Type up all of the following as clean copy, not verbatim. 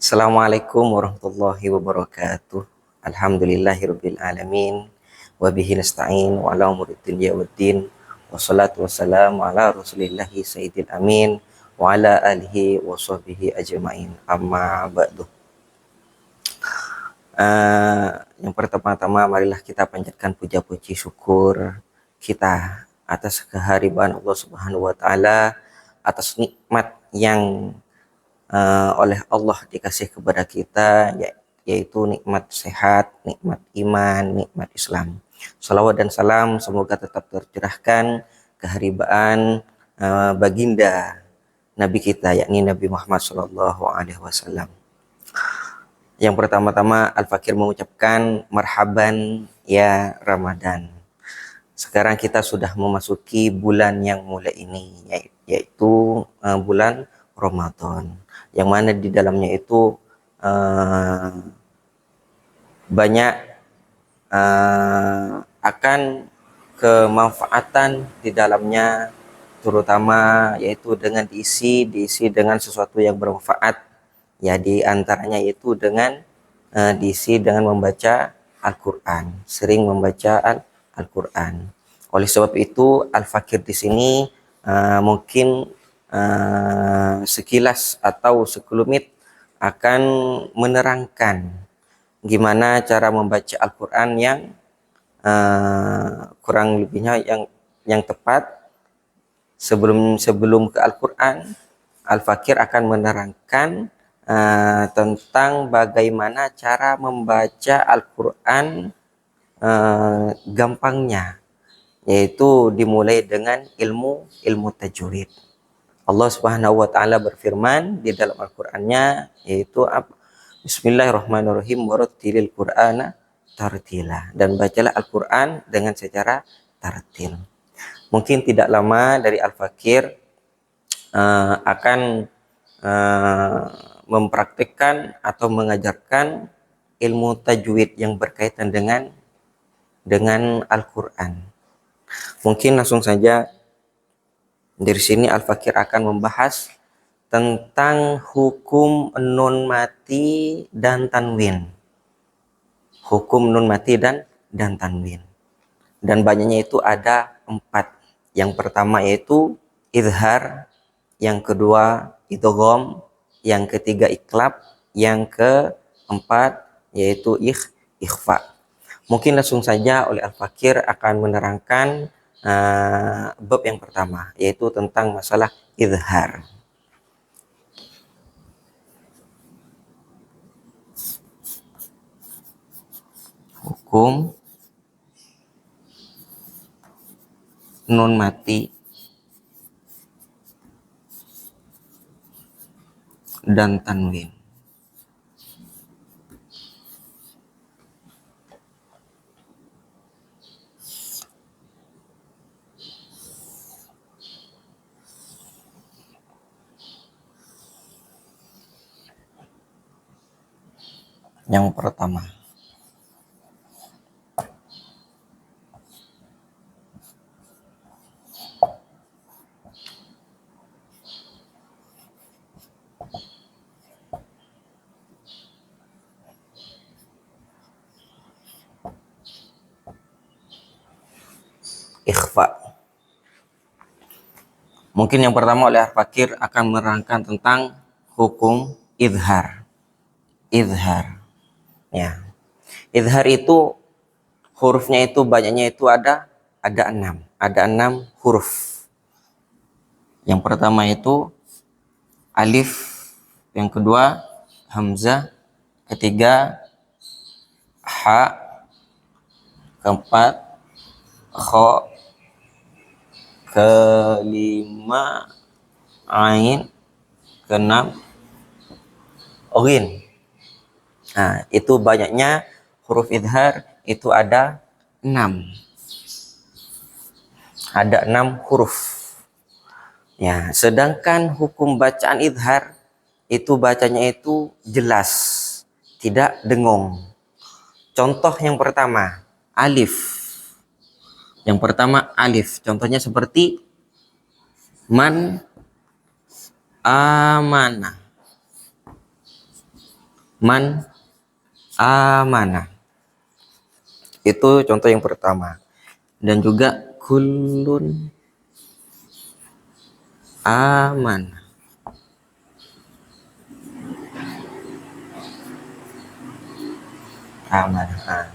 Assalamualaikum warahmatullahi wabarakatuh. Alhamdulillahirabbil alamin wa bihi nasta'in wa ala umuri dunya waddin. Wassalatu wassalamu ala Rasulillahi sayyidil amin wa ala alihi wa sahbihi ajmain. Amma ba'du. Yang pertama-tama marilah kita panjatkan puja-puji syukur kita atas kehadiran Allah Subhanahu wa taala, atas nikmat yang oleh Allah dikasih kepada kita, yaitu nikmat sehat, nikmat iman, nikmat Islam. Salawat dan salam semoga tetap tercurahkan keharibaan baginda Nabi kita, yakni Nabi Muhammad SAW. Yang pertama-tama Al-Fakir mengucapkan marhaban ya Ramadan. Sekarang kita sudah memasuki bulan yang mulai ini, yaitu bulan Ramadan, yang mana di dalamnya itu banyak akan kemanfaatan di dalamnya, terutama yaitu dengan diisi dengan sesuatu yang bermanfaat. Ya, di antaranya yaitu dengan diisi dengan membaca Al-Quran, sering membaca Al-Quran. Oleh sebab itu Al-Fakir di sini mungkin sekilas atau sekelumit akan menerangkan gimana cara membaca Al-Quran yang kurang lebihnya yang tepat. Sebelum ke Al-Quran, Al-Fakir akan menerangkan tentang bagaimana cara membaca Al-Quran gampangnya, yaitu dimulai dengan ilmu tajwid. Allah Subhanahu wa taala berfirman di dalam Al-Qur'annya, yaitu Bismillahirrahmanirrahim, warattilil Qur'ana tartila, dan bacalah Al-Qur'an dengan secara tartil. Mungkin tidak lama dari Al-Fakir akan mempraktikkan atau mengajarkan ilmu tajwid yang berkaitan dengan Al-Quran. Mungkin langsung saja dari sini Al-Fakir akan membahas tentang hukum nun mati dan tanwin. Hukum nun mati dan tanwin. Dan banyaknya itu ada 4. Yang pertama yaitu izhar, yang kedua idgham, yang ketiga iklab, yang keempat yaitu ikhfa. Mungkin langsung saja oleh Al-Fakir akan menerangkan bab yang pertama, yaitu tentang masalah izhar. Hukum nun mati dan tanwin. Yang pertama, ikhfa. Mungkin yang pertama oleh Al-Fakir akan menerangkan tentang hukum izhar. Izhar. Ya. Izhar itu hurufnya itu banyaknya itu ada 6. Ada 6 huruf. Yang pertama itu alif, yang kedua hamzah, ketiga ha, keempat kha, kelima ain, keenam ghin. Nah, itu banyaknya huruf izhar itu ada 6. Ada 6 huruf. Ya, sedangkan hukum bacaan izhar itu bacanya itu jelas, tidak dengung. Contoh yang pertama, alif. Yang pertama alif. Contohnya seperti man amana. Man amanah. Itu contoh yang pertama. Dan juga kullun amanah. Amanah.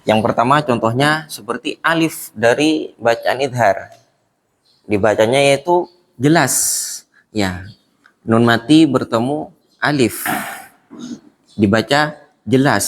Yang pertama contohnya seperti alif dari bacaan idhar. Dibacanya yaitu jelas. Ya. Nun mati bertemu alif. Dibaca jelas.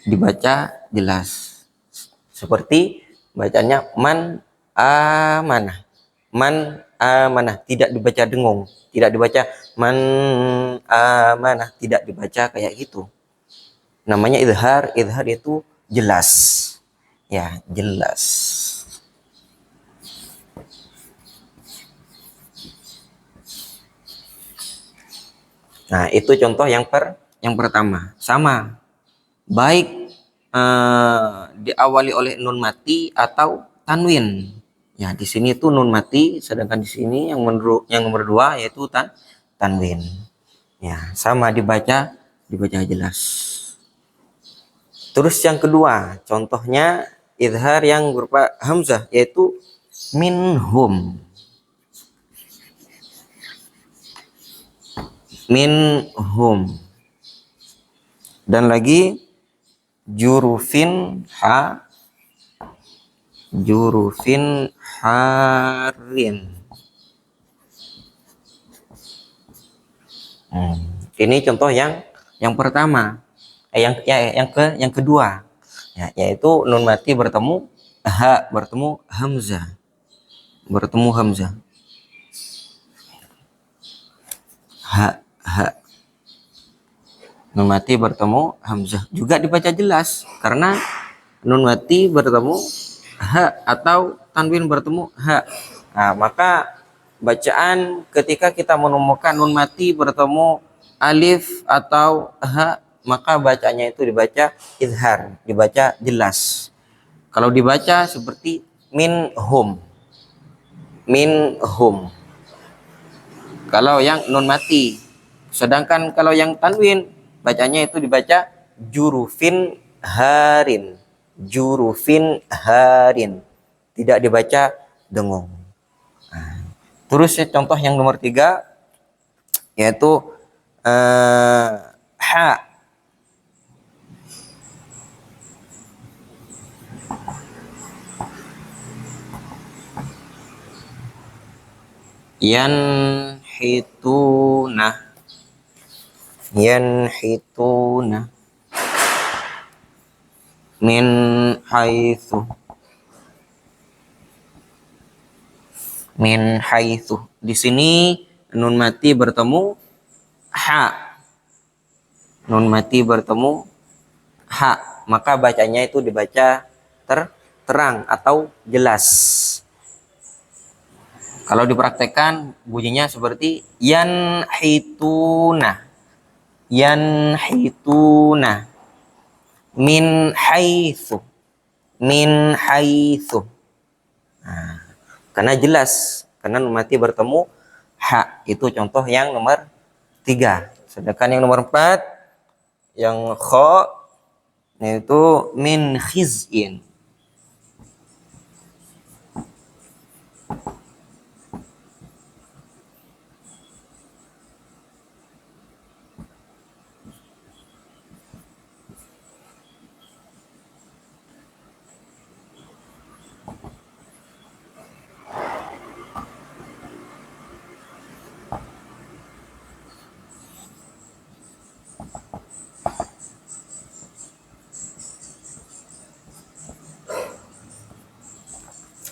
Dibaca jelas. Seperti bacanya man amanah. Man amanah, tidak dibaca dengung, tidak dibaca man amanah, tidak dibaca kayak gitu. Namanya idhar, idhar itu jelas. Ya, jelas. Nah, itu contoh yang pertama. Sama. Baik diawali oleh nun mati atau tanwin. Ya, di sini itu nun mati, sedangkan di sini yang nomor dua yaitu tanwin. Ya, sama dibaca jelas. Terus yang kedua, contohnya idhar yang berupa hamzah yaitu minhum. Minhum. Dan lagi jurufin harin. Ini contoh yang pertama. Yang kedua. Ya, yaitu nun mati bertemu hamzah. Bertemu hamzah. Ha. Nun mati bertemu hamzah. Juga dibaca jelas karena nun mati bertemu ha atau tanwin bertemu ha. Nah, maka bacaan ketika kita menemukan nun mati bertemu alif atau ha, maka bacanya itu dibaca izhar, dibaca jelas. Kalau dibaca seperti minhum. Kalau yang nun mati. Sedangkan kalau yang tanwin bacanya itu dibaca jurufin harin. Tidak dibaca dengung. Nah, terus contoh yang nomor 3 yaitu ha. Yanhituna. Min haitsu. Di sini nun mati bertemu ha. Maka bacanya itu dibaca terang atau jelas. Kalau dipraktekkan bunyinya seperti yanhituna. Min haitsu. Nah, karena jelas, karena nun mati bertemu ha. Itu contoh yang nomor 3. Sedangkan yang nomor 4 yang kha yaitu min khiz'in.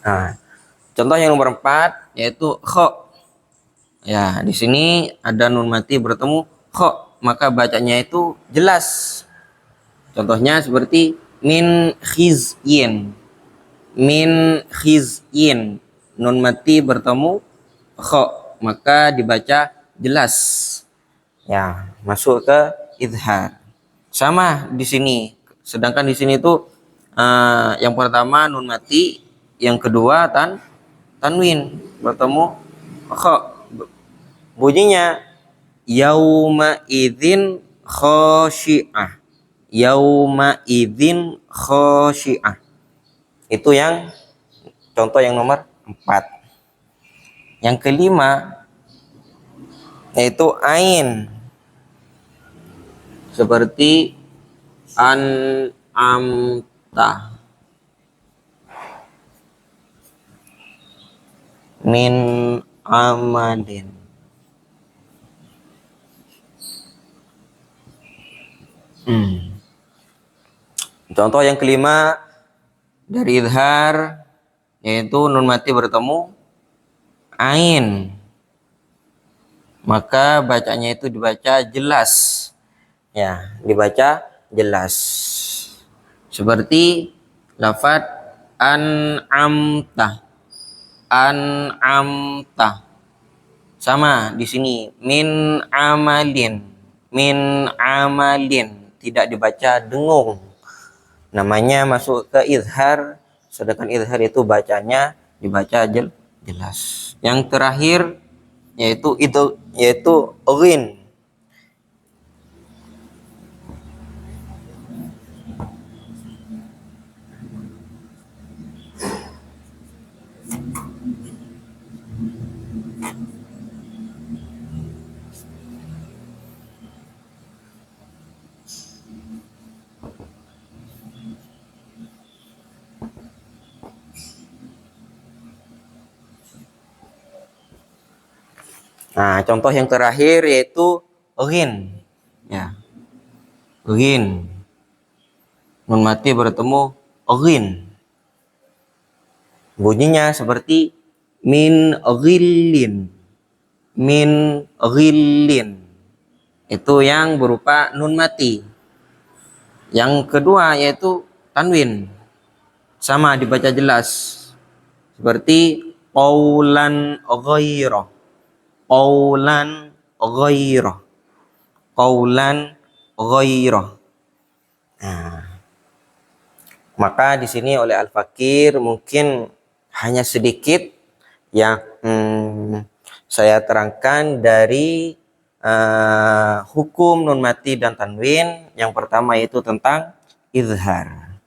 Nah, contoh yang nomor 4 yaitu kha. Ya, di sini ada nun mati bertemu kha, maka bacanya itu jelas. Contohnya seperti min khiz'in. Nun mati bertemu kha, maka dibaca jelas. Ya, masuk ke idhar. Sama di sini. Sedangkan di sini itu yang pertama nun mati, yang kedua tanwin bertemu kha. Bunyinya Yauma idzin khasyi'ah. Yauma idzin khasyi'ah. Itu yang contoh yang nomor 4. Yang kelima yaitu ain, seperti an'amta, min amalin. Contoh yang kelima dari idhar yaitu nun mati bertemu ain, maka bacanya itu dibaca jelas, ya, dibaca jelas. Seperti lafaz an'amta, an'amta. Sama di sini min amalin, min amalin, tidak dibaca dengung. Namanya masuk ke izhar, sedangkan izhar itu bacanya dibaca jelas. Yang terakhir yaitu ghin. Nah, contoh yang terakhir yaitu ghin. Ya. Ghin. Nun mati bertemu ghin. Bunyinya seperti min ghillin. Min ghillin. Itu yang berupa nun mati. Yang kedua yaitu tanwin. Sama dibaca jelas. Seperti qaulan ghairah. Qaulan ghairah. Qaulan ghairah. Nah, maka di sini oleh Al-Fakir mungkin hanya sedikit yang saya terangkan dari hukum nun mati dan tanwin. Yang pertama itu tentang izhar.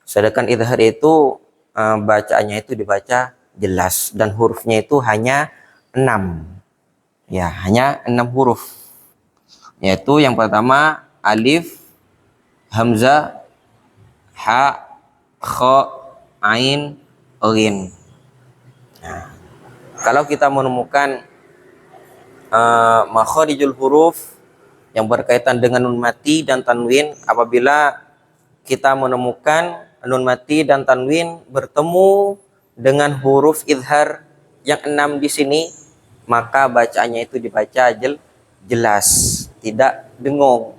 Sedangkan izhar itu bacaannya itu dibaca jelas dan hurufnya itu hanya 6. Ya, hanya 6 huruf. Yaitu yang pertama alif, hamzah, ha, kha, ain, ghin. Nah, kalau kita menemukan makharijul huruf yang berkaitan dengan nun mati dan tanwin, apabila kita menemukan nun mati dan tanwin bertemu dengan huruf izhar yang 6 di sini, maka bacaannya itu dibaca jelas, tidak dengung,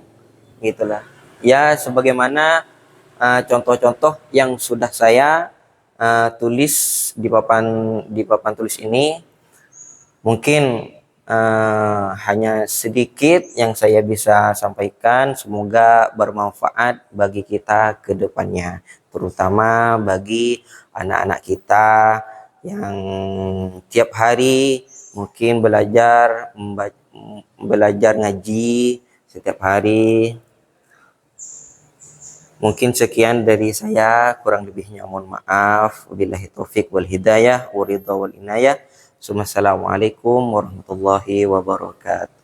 gitulah. Ya, sebagaimana contoh-contoh yang sudah saya tulis di papan tulis ini, mungkin hanya sedikit yang saya bisa sampaikan. Semoga bermanfaat bagi kita ke depannya, terutama bagi anak-anak kita yang tiap hari mungkin belajar ngaji setiap hari. Mungkin sekian dari saya, kurang lebihnya mohon maaf. Wabillahi taufik wal hidayah, waridha wal inayah. Assalamualaikum warahmatullahi wabarakatuh.